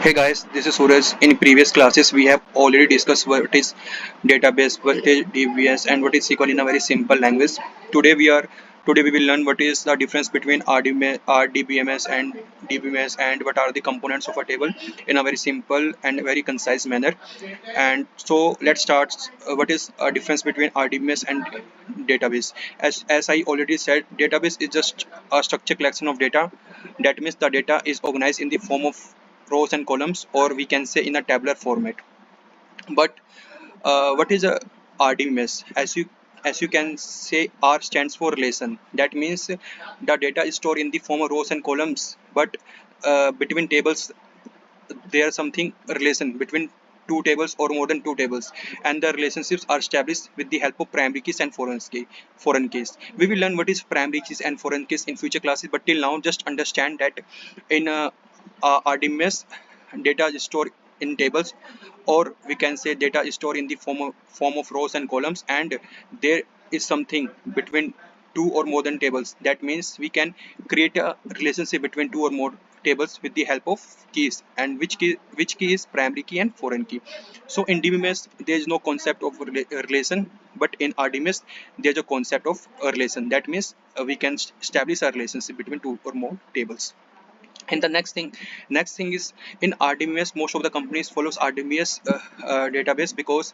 Hey guys, this is Suraj. In previous classes, we have already discussed what is database, what is DBMS, and what is SQL in a very simple language. Today we will learn what is the difference between RDBMS and DBMS, and what are the components of a table in a very simple and very concise manner. And so let's start. What is a difference between RDBMS and database? As I already said, database is just a structured collection of data. That means the data is organized in the form of rows and columns, or we can say in a tabular format. But what is a RDMS? As you can say, R stands for relation. That means the data is stored in the form of rows and columns, but between tables there is something relation between two tables or more than two tables, and the relationships are established with the help of primary keys and foreign keys. We will learn what is primary keys and foreign keys in future classes, but till now just understand that in RDMS data is stored in tables, or we can say data is stored in the form of rows and columns, and there is something between two or more than tables. That means we can create a relationship between two or more tables with the help of keys, and which key is primary key and foreign key. So in DBMS there is no concept of relation, but in RDMS there is a concept of a relation. That means we can establish a relationship between two or more tables. And the next thing is, in RDBMS most of the companies follows RDBMS database, because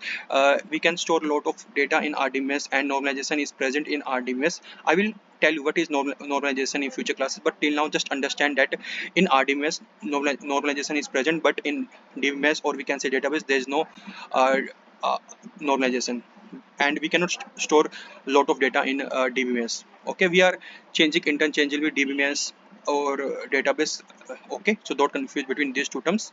we can store a lot of data in RDBMS, and normalization is present in RDBMS. I will tell you what is normalization in future classes, but till now just understand that in RDBMS normalization is present, but in DBMS, or we can say database, there is no uh, uh, normalization, and we cannot store a lot of data in DBMS. Okay, we are changing interchangeably DBMS or database. Okay, so don't confuse between these two terms.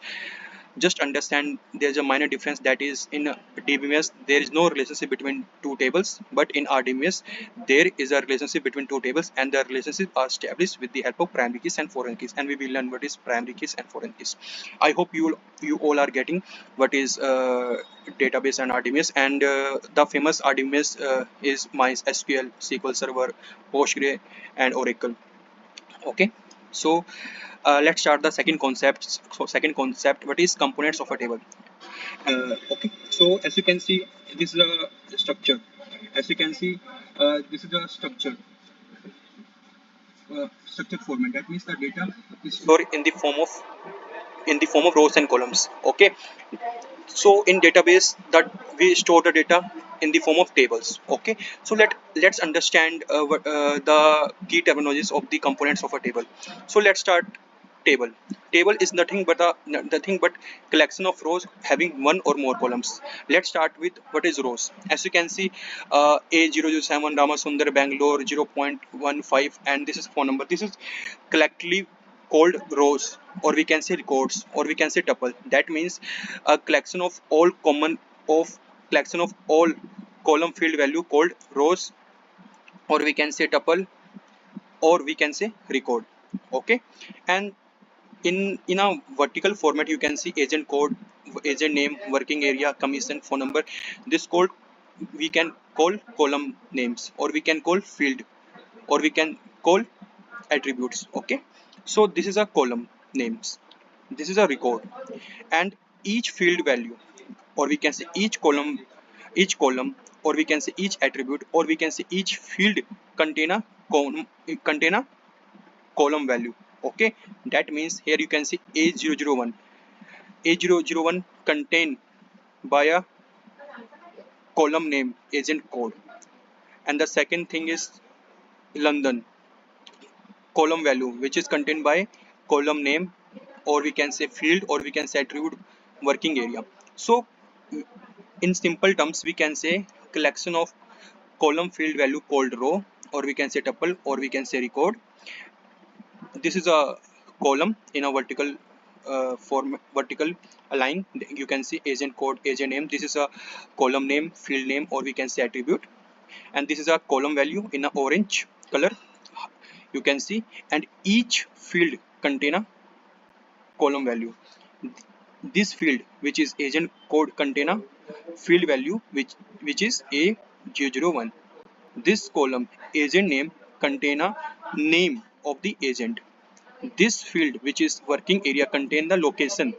Just understand there's a minor difference, that is in DBMS there is no relationship between two tables, but in RDBMS there is a relationship between two tables, and the relationships are established with the help of primary keys and foreign keys, and we will learn what is primary keys and foreign keys. I hope you all are getting what is database and RDBMS, and the famous RDBMS is MySQL, SQL Server, Postgre, and Oracle. Okay, so let's start the second concept. So second concept, what is components of a table? Okay, so as you can see, this is a structure. As you can see, this is a structured format. That means the data is stored in the form of rows and columns. Okay, so in database that we store the data in the form of tables. Okay, so let's understand the key terminologies of the components of a table. So let's start. Table is nothing but collection of rows having one or more columns. Let's start with what is rows. As you can see, A007 Ramasundar Bangalore 0.15, and this is phone number. This is collectively called rows, or we can say records, or we can say tuple. That means a collection of all column field value called rows, or we can say tuple, or we can say record. Okay, and in a vertical format you can see agent code, agent name, working area, commission, phone number. This code we can call column names, or we can call field, or we can call attributes. Okay, so this is a column names, this is a record, and each field value, or we can say each column, or we can say each attribute, or we can say each field contain a column value. Okay, that means here you can see A001 contained by a column name agent code, and the second thing is London column value, which is contained by column name, or we can say field, or we can say attribute, working area. So in simple terms we can say collection of column field value called row, or we can say tuple, or we can say record. This is a column in a vertical line. You can see agent code, agent name. This is a column name, field name, or we can say attribute, and this is a column value in a orange color, you can see, and each field contain a column value. This field, which is agent code, contain a field value which is A001. This column agent name contain a name of the agent. This field, which is working area, contain the location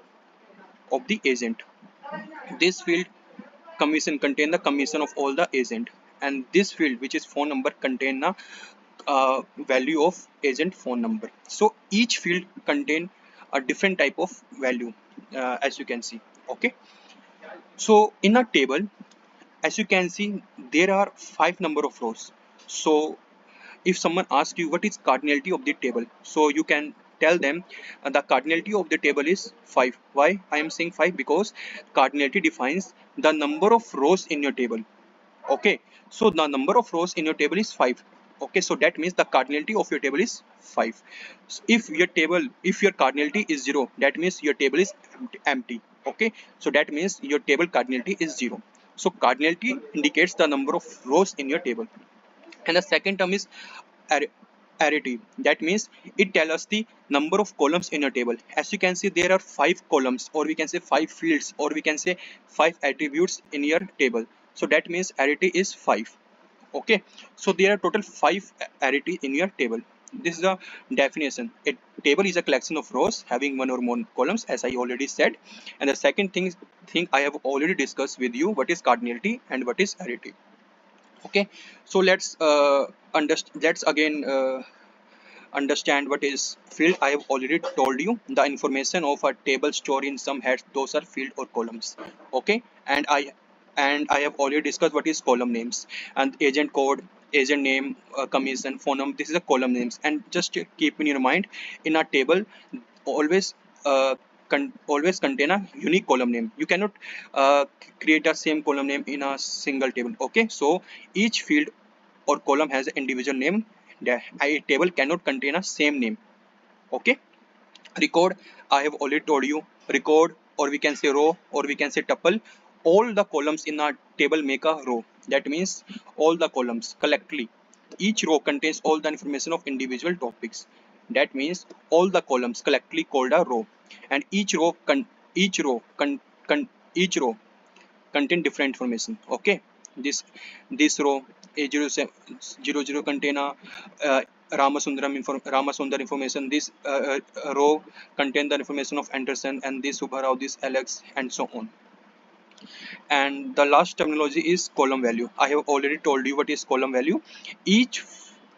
of the agent. This field commission contain the commission of all the agent, and this field which is phone number contain the value of agent phone number. So each field contain a different type of value, as you can see. Okay, so in a table, as you can see, there are 5 number of rows. So if someone asks you what is cardinality of the table, so you can tell them the cardinality of the table is 5. Why I am saying 5? Because cardinality defines the number of rows in your table. Okay, so the number of rows in your table is 5. Okay, so that means the cardinality of your table is 5. So if your cardinality is 0, that means your table is empty. Okay, so that means your table cardinality is 0. So cardinality indicates the number of rows in your table. And the second term is Arity. That means it tells us the number of columns in a table. As you can see, there are 5 columns, or we can say 5 fields, or we can say 5 attributes in your table. So that means arity is 5. Okay, so there are total 5 arity in your table. This is the definition. A table is a collection of rows having one or more columns, as I already said. And the second thing I have already discussed with you, what is cardinality and what is arity. Okay, so let's again understand what is field. I have already told you the information of a table stored in some heads, those are field or columns. Okay, and I have already discussed what is column names and agent code, agent name, commission, phone number. This is a column names. And just keep in your mind, in a table always always contain a unique column name. You cannot create a same column name in a single table. Okay, so each field or column has an individual name. A table cannot contain a same name. Okay, record, I have already told you, record, or we can say row, or we can say tuple. All the columns in a table make a row. That means all the columns collectively, each row contains all the information of individual topics. That means all the columns collectively called a row. And each row contain different information. Okay, this row A00 contain a Ramasundar information. This row contain the information of Anderson, and this Subharao, this Alex, and so on. And the last terminology is column value. I have already told you what is column value. Each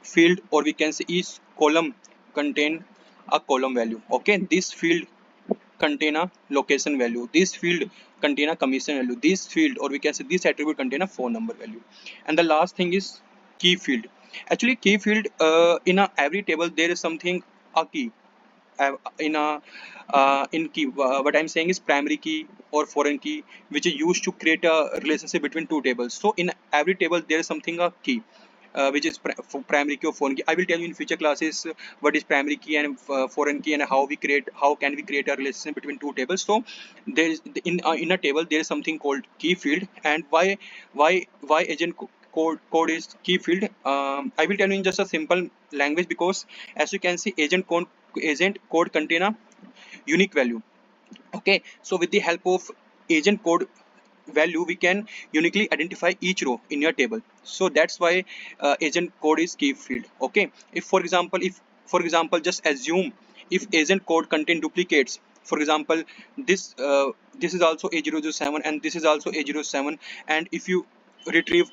field, or we can say each column, contain a column value. Okay, this field contain a location value, this field contain a commission value, this field, or we can say this attribute, contain a phone number value. And the last thing is key field. Actually, key field, in a every table there is something, a key. In key, what I'm saying is primary key or foreign key, which is used to create a relationship between two tables. So in every table there is something, a key, which is primary key or foreign key. I will tell you in future classes what is primary key and foreign key, and how can we create a relationship between two tables. So there is in a table there is something called key field. And why agent code is key field, I will tell you in just a simple language, because as you can see, agent code contain a unique value. Okay, so with the help of agent code value, we can uniquely identify each row in your table. So that's why agent code is key field. Okay, if for example just assume, if agent code contain duplicates, for example this is also A007 and this is also A07, and if you retrieve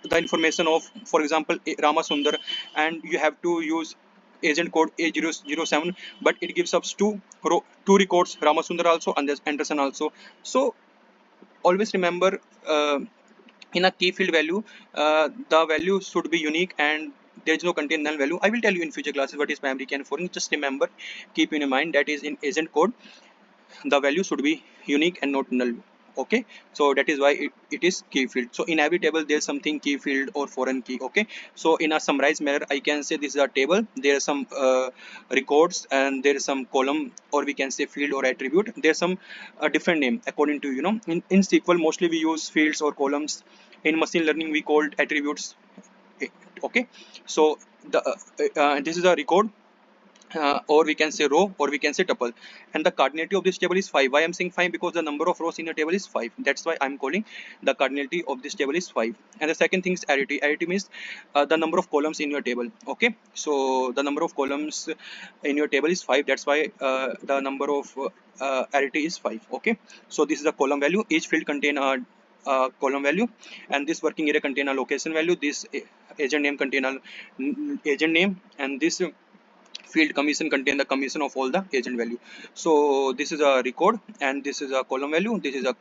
the information of, for example, Ramasundar, and you have to use agent code A007, but it gives us two records, Ramasundar also and Anderson also. So always remember, in a key field value, the value should be unique and there is no contain null value. I will tell you in future classes what is primary key and foreign. Just remember, keep in mind that is in agent code the value should be unique and not null. Okay, so that is why it is key field. So in every table there's something key field or foreign key. Okay, so in a summarized manner I can say this is a table, there are some records, and there is some column, or we can say field or attribute. There's some different name according to, in SQL mostly we use fields or columns. In machine learning we called attributes. Okay, so this is a record, or we can say row, or we can say tuple. And the cardinality of this table is 5. Why I'm saying 5? Because the number of rows in your table is 5. That's why I'm calling the cardinality of this table is 5. And the second thing is arity. Arity means the number of columns in your table. Okay, so the number of columns in your table is 5. That's why the number of arity is 5. Okay, so this is a column value. Each field contain a column value, and this working area contain a location value. This agent name contain a agent name, and this field commission contain the commission of all the agent value. So this is a record, and this is a column value, this is a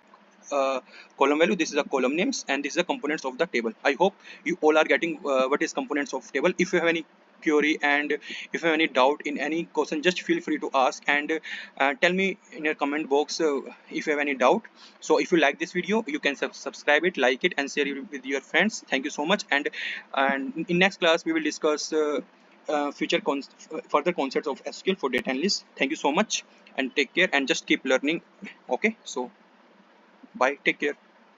column value, this is a column names, and this is the components of the table. I hope you all are getting what is components of table. If you have any query and if you have any doubt in any question, just feel free to ask, and tell me in your comment box if you have any doubt. So if you like this video, you can subscribe it, like it, and share it with your friends. Thank you so much. And in next class we will discuss further concepts of SQL for data analysts. Thank you so much, and take care, and just keep learning. Okay, so bye, take care.